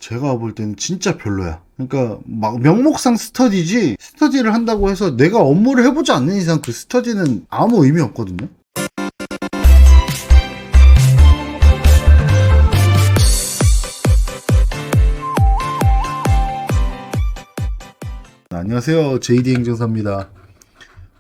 제가 볼 때는 진짜 별로야. 그러니까 막 명목상 스터디지, 스터디를 한다고 해서 내가 업무를 해보지 않는 이상 그 스터디는 아무 의미 없거든요. 안녕하세요, JD 행정사입니다.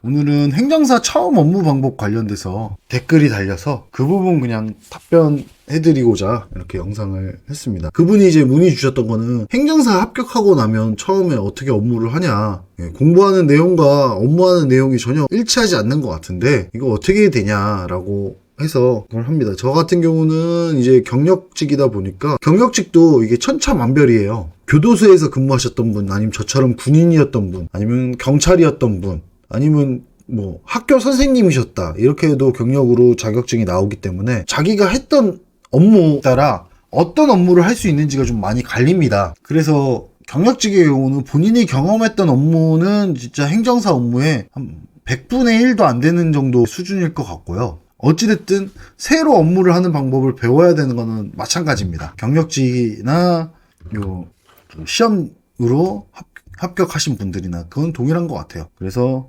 오늘은 행정사 처음 업무 방법 관련돼서 댓글이 달려서 그 부분 그냥 답변해드리고자 이렇게 영상을 했습니다. 그분이 이제 문의 주셨던 거는 행정사 합격하고 나면 처음에 어떻게 업무를 하냐, 공부하는 내용과 업무하는 내용이 전혀 일치하지 않는 것 같은데 이거 어떻게 되냐라고 해서 그걸 합니다. 저 같은 경우는 이제 경력직이다 보니까 경력직도 이게 천차만별이에요. 교도소에서 근무하셨던 분, 아니면 저처럼 군인이었던 분, 아니면 경찰이었던 분, 아니면 뭐 학교 선생님이셨다, 이렇게 해도 경력으로 자격증이 나오기 때문에 자기가 했던 업무 따라 어떤 업무를 할 수 있는지가 좀 많이 갈립니다. 그래서 경력직의 경우는 본인이 경험했던 업무는 진짜 행정사 업무의 한 100분의 1도 안 되는 정도 수준일 것 같고요. 어찌됐든 새로 업무를 하는 방법을 배워야 되는 거는 마찬가지입니다. 경력직이나 시험으로 합격하신 분들이나 그건 동일한 것 같아요. 그래서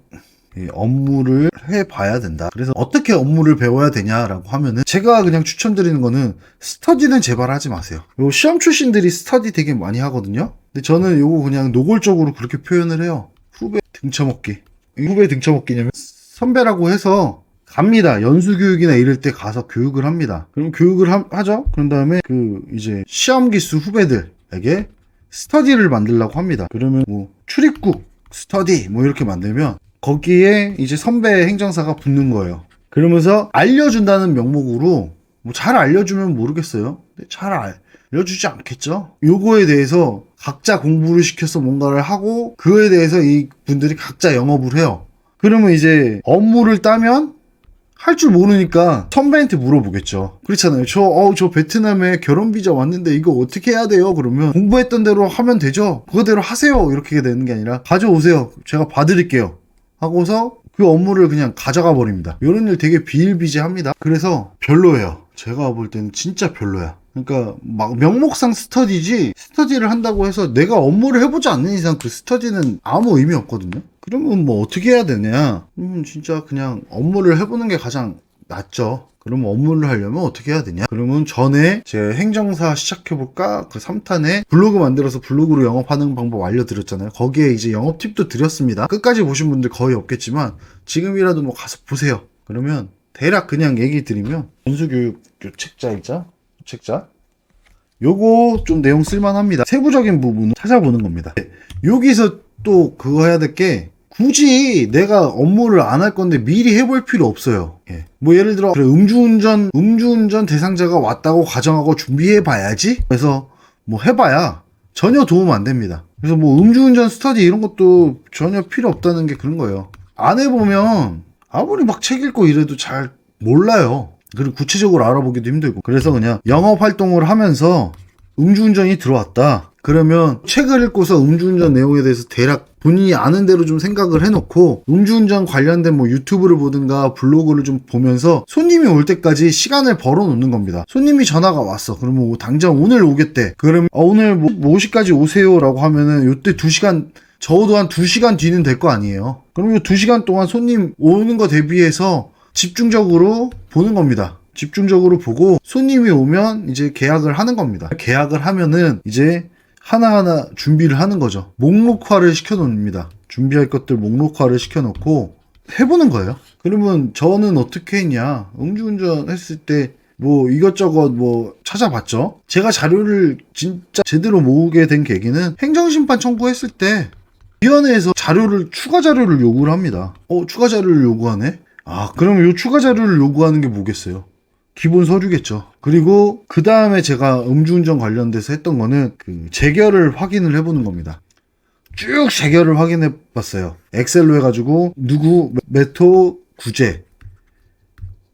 업무를 해봐야 된다. 그래서 어떻게 업무를 배워야 되냐라고 하면은 제가 그냥 추천드리는 거는 스터디는 제발 하지 마세요. 요 시험 출신들이 스터디 되게 많이 하거든요. 근데 저는 요거 그냥 노골적으로 그렇게 표현을 해요. 후배 등쳐먹기. 후배 등쳐먹기냐면 선배라고 해서 갑니다. 연수교육이나 이럴 때 가서 교육을 합니다. 그럼 교육을 하죠. 그런 다음에 이제 시험기수 후배들에게 스터디를 만들려고 합니다. 그러면 뭐 출입국 스터디 뭐 이렇게 만들면 거기에 이제 선배 행정사가 붙는 거예요. 그러면서 알려준다는 명목으로 뭐 잘 알려주면 모르겠어요. 근데 잘 알려주지 않겠죠. 요거에 대해서 각자 공부를 시켜서 뭔가를 하고 그거에 대해서 이 분들이 각자 영업을 해요. 그러면 이제 업무를 따면 할 줄 모르니까 선배한테 물어보겠죠. 그렇잖아요. 저 베트남에 결혼비자 왔는데 이거 어떻게 해야 돼요? 그러면 공부했던 대로 하면 되죠. 그거대로 하세요. 이렇게 되는 게 아니라 가져오세요. 제가 봐드릴게요. 하고서 그 업무를 그냥 가져가 버립니다. 이런 일 되게 비일비재합니다. 그래서 별로예요. 제가 볼 때는 진짜 별로야. 그러니까 막 명목상 스터디지, 스터디를 한다고 해서 내가 업무를 해보지 않는 이상 그 스터디는 아무 의미 없거든요. 그러면 뭐 어떻게 해야 되냐? 진짜 그냥 업무를 해보는 게 가장 낫죠. 그러면 업무를 하려면 어떻게 해야 되냐? 그러면 전에 제 행정사 시작해볼까? 그 3탄에 블로그 만들어서 블로그로 영업하는 방법 알려드렸잖아요. 거기에 이제 영업 팁도 드렸습니다. 끝까지 보신 분들 거의 없겠지만 지금이라도 뭐 가서 보세요. 그러면 대략 그냥 얘기 드리면 연수교육 책자 요거 좀 내용 쓸만합니다. 세부적인 부분은 찾아보는 겁니다. 여기서 또 그거 해야 될 게 굳이 내가 업무를 안 할 건데 미리 해볼 필요 없어요. 뭐 예를 들어 그래, 음주운전 대상자가 왔다고 가정하고 준비해 봐야지. 그래서 뭐 해봐야 전혀 도움 안 됩니다. 그래서 뭐 음주운전 스터디 이런 것도 전혀 필요 없다는 게 그런 거예요. 안 해보면 아무리 막 책 읽고 이래도 잘 몰라요. 그리고 구체적으로 알아보기도 힘들고. 그래서 그냥 영업 활동을 하면서 음주운전이 들어왔다. 그러면 책을 읽고서 음주운전 내용에 대해서 대략 본인이 아는 대로 좀 생각을 해놓고 음주운전 관련된 뭐 유튜브를 보든가 블로그를 좀 보면서 손님이 올 때까지 시간을 벌어 놓는 겁니다. 손님이 전화가 왔어. 그러면 뭐 당장 오늘 오겠대. 그러면 오늘 뭐 5시까지 오세요 라고 하면은 요때 2시간, 적어도 한 2시간 뒤는 될 거 아니에요. 그럼 이 2시간 동안 손님 오는 거 대비해서 집중적으로 보는 겁니다. 집중적으로 보고 손님이 오면 이제 계약을 하는 겁니다. 계약을 하면은 이제 하나하나 준비를 하는 거죠. 목록화를 시켜놓습니다. 준비할 것들 목록화를 시켜놓고 해보는 거예요. 그러면 저는 어떻게 했냐? 음주운전 했을 때 뭐 이것저것 뭐 찾아봤죠. 제가 자료를 진짜 제대로 모으게 된 계기는 행정심판 청구했을 때 위원회에서 추가 자료를 요구를 합니다. 추가 자료를 요구하네? 그럼 요 추가 자료를 요구하는 게 뭐겠어요? 기본 서류겠죠. 그리고 그 다음에 제가 음주운전 관련돼서 했던 거는 재결을 확인을 해보는 겁니다. 쭉 재결을 확인해 봤어요. 엑셀로 해가지고 누구 메토 구제,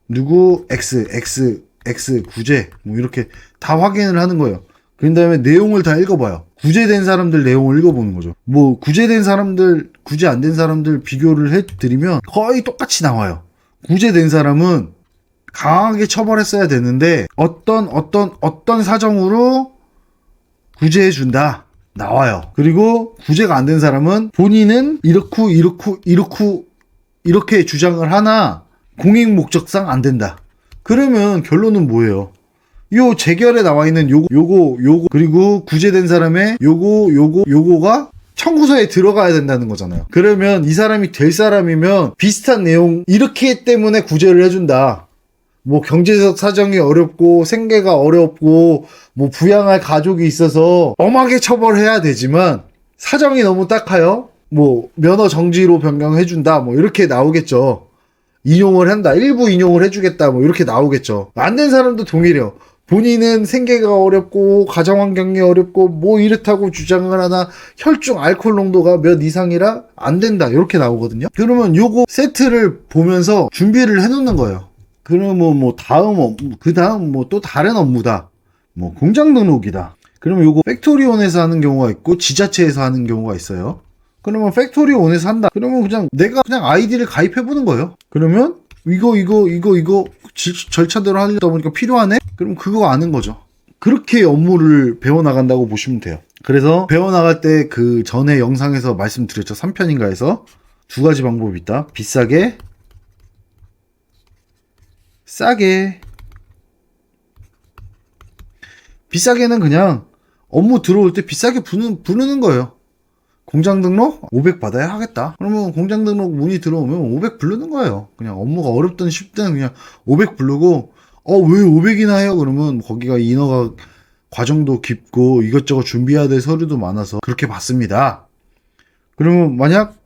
누구 X 구제 뭐 이렇게 다 확인을 하는 거예요. 그 다음에 내용을 다 읽어봐요. 구제된 사람들 내용을 읽어보는 거죠. 뭐 구제된 사람들, 구제 안 된 사람들 비교를 해드리면 거의 똑같이 나와요. 구제된 사람은 강하게 처벌했어야 되는데 어떤 사정으로 구제해준다. 나와요. 그리고 구제가 안 된 사람은 본인은 이렇게 주장을 하나 공익 목적상 안 된다. 그러면 결론은 뭐예요? 요 재결에 나와 있는 요거 그리고 구제된 사람의 요거가 청구서에 들어가야 된다는 거잖아요. 그러면 이 사람이 될 사람이면 비슷한 내용 이렇기 때문에 구제를 해준다. 뭐 경제적 사정이 어렵고 생계가 어렵고 뭐 부양할 가족이 있어서 엄하게 처벌해야 되지만 사정이 너무 딱하여 뭐 면허 정지로 변경해준다 뭐 이렇게 나오겠죠. 인용을 한다. 일부 인용을 해주겠다 뭐 이렇게 나오겠죠. 안 된 사람도 동일해요. 본인은 생계가 어렵고 가정환경이 어렵고 뭐 이렇다고 주장을 하나 혈중 알코올 농도가 몇 이상이라 안 된다 이렇게 나오거든요. 그러면 요거 세트를 보면서 준비를 해놓는 거예요. 그러면 뭐 그 다음 뭐 또 다른 업무다. 뭐 공장 등록이다. 그러면 요거 팩토리온에서 하는 경우가 있고 지자체에서 하는 경우가 있어요. 그러면 팩토리온에서 한다. 그러면 그냥 내가 그냥 아이디를 가입해 보는 거예요. 그러면 이거 절차대로 하려다 보니까 필요하네? 그럼 그거 아는 거죠. 그렇게 업무를 배워나간다고 보시면 돼요. 그래서 배워나갈 때 그 전에 영상에서 말씀드렸죠. 3편인가에서 두 가지 방법이 있다. 비싸게, 싸게. 비싸게는 그냥 업무 들어올 때 비싸게 부르는 거예요. 공장 등록 500 받아야 하겠다. 그러면 공장 등록 문의 들어오면 500 부르는 거예요. 그냥 업무가 어렵든 쉽든 그냥 500 부르고 왜 500이나 해요? 그러면 거기가 인허가 과정도 깊고 이것저것 준비해야 될 서류도 많아서 그렇게 받습니다. 그러면 만약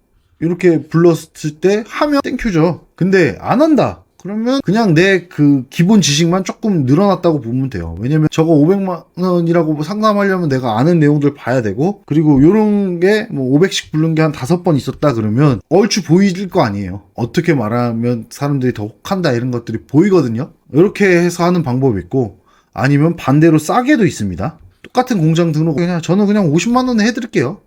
이렇게 불렀을 때 하면 땡큐죠. 근데 안 한다. 그러면 그냥 내 그 기본 지식만 조금 늘어났다고 보면 돼요. 왜냐면 저거 500만 원이라고 상담하려면 내가 아는 내용들 봐야 되고 그리고 요런 게 뭐 500씩 부른 게 한 5번 있었다 그러면 얼추 보일 거 아니에요. 어떻게 말하면 사람들이 더 혹한다 이런 것들이 보이거든요. 이렇게 해서 하는 방법이 있고 아니면 반대로 싸게도 있습니다. 똑같은 공장 등록 저는 그냥 50만 원에 해드릴게요.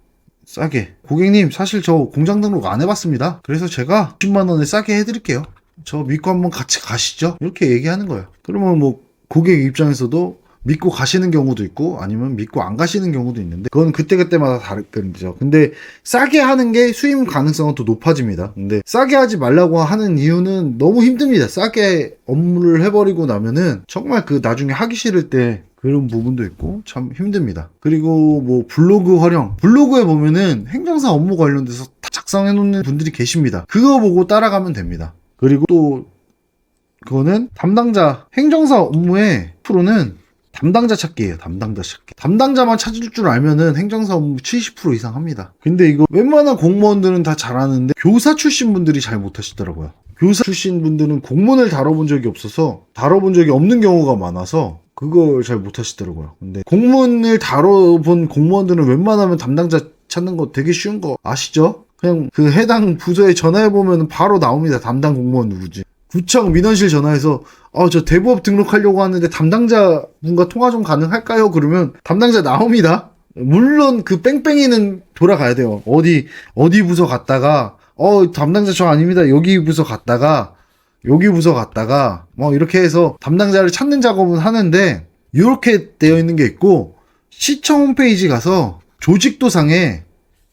싸게. 고객님 사실 저 공장 등록 안 해봤습니다. 그래서 제가 10만 원에 싸게 해드릴게요. 저 믿고 한번 같이 가시죠. 이렇게 얘기하는 거예요. 그러면 뭐 고객 입장에서도 믿고 가시는 경우도 있고 아니면 믿고 안 가시는 경우도 있는데 그건 그때그때마다 다르죠. 근데 싸게 하는 게 수임 가능성은 더 높아집니다. 근데 싸게 하지 말라고 하는 이유는 너무 힘듭니다. 싸게 업무를 해버리고 나면은 정말 그 나중에 하기 싫을 때 그런 부분도 있고 참 힘듭니다. 그리고 뭐 블로그 활용. 블로그에 보면은 행정사 업무 관련돼서 다 작성해 놓는 분들이 계십니다. 그거 보고 따라가면 됩니다. 그리고 또 그거는 담당자 행정사 업무의 프로는 담당자 찾기예요. 담당자 찾기. 담당자만 찾을 줄 알면은 행정사 업무 70% 이상 합니다. 근데 이거 웬만한 공무원들은 다 잘하는데 교사 출신 분들이 잘 못하시더라고요. 교사 출신 분들은 공문을 다뤄본 적이 없어서 다뤄본 적이 없는 경우가 많아서 그걸 잘 못하시더라고요. 근데 공문을 다뤄본 공무원들은 웬만하면 담당자 찾는 거 되게 쉬운 거 아시죠? 그냥 그 해당 부서에 전화해보면 바로 나옵니다. 담당 공무원 누구지. 구청 민원실 전화해서 저 대부업 등록하려고 하는데 담당자분과 통화 좀 가능할까요? 그러면 담당자 나옵니다. 물론 그 뺑뺑이는 돌아가야 돼요. 어디 부서 갔다가 담당자 저 아닙니다. 여기 부서 갔다가 뭐 이렇게 해서 담당자를 찾는 작업은 하는데 이렇게 되어 있는 게 있고 시청 홈페이지 가서 조직도상에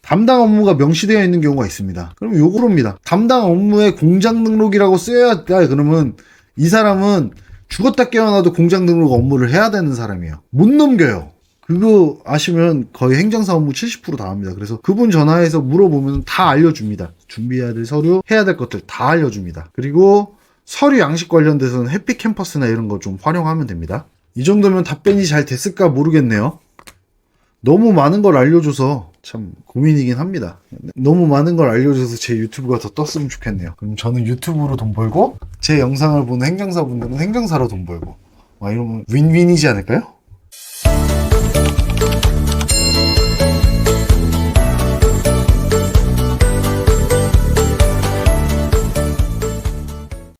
담당 업무가 명시되어 있는 경우가 있습니다. 그럼 요거입니다. 담당 업무에 공장 등록이라고 쓰여야 돼. 그러면 이 사람은 죽었다 깨어나도 공장 등록 업무를 해야 되는 사람이에요. 못 넘겨요. 그거 아시면 거의 행정사 업무 70%다 합니다. 그래서 그분 전화해서 물어보면 다 알려줍니다. 준비해야 될 서류, 해야 될 것들 다 알려줍니다. 그리고 서류 양식 관련돼서는 해피캠퍼스나 이런 거 좀 활용하면 됩니다. 이 정도면 답변이 잘 됐을까 모르겠네요. 너무 많은 걸 알려줘서 참 고민이긴 합니다. 너무 많은 걸 알려줘서 제 유튜브가 더 떴으면 좋겠네요. 그럼 저는 유튜브로 돈 벌고 제 영상을 보는 행정사분들은 행정사로 돈 벌고 이러면 윈윈이지 않을까요?